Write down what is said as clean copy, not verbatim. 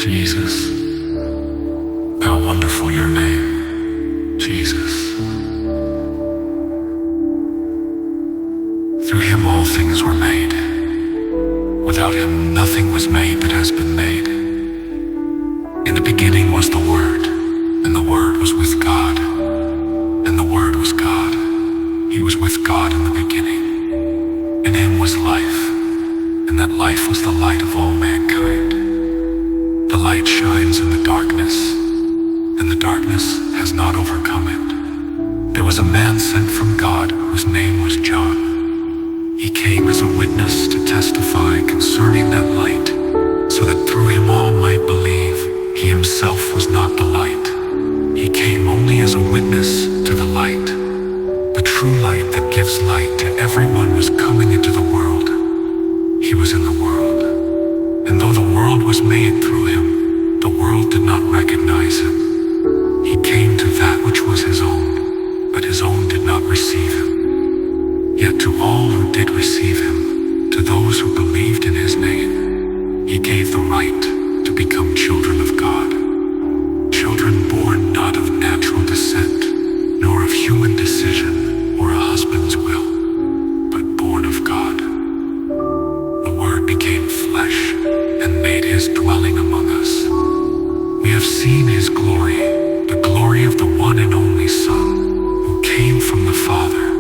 Jesus, how wonderful your name, Jesus. Through him all things were made. Without him nothing was made that has been made. In the beginning was the Word, and the Word was with God, and the Word was God. He was with God in the beginning. In him was life, and that life was the light of all mankind. The light shines in the darkness, and the darkness has not overcome it. There was a man sent from God whose name was John. He came as a witness to testify concerning that light, so that through him all might believe. He himself was not the light. He came only as a witness to the light. The true light that gives light to everyone was coming into the world. He was in the world, and though the world was made through him, the world did not recognize him. He came to that which was his own, but his own did not receive him. Yet to all who did receive him, to those who believed in his name, he gave the right to become children of God. Children born not of natural descent, nor of human decision or a husband's will, but born of God. The Word became flesh and made his dwelling among us. We have seen his glory, the glory of the one and only Son, who came from the Father,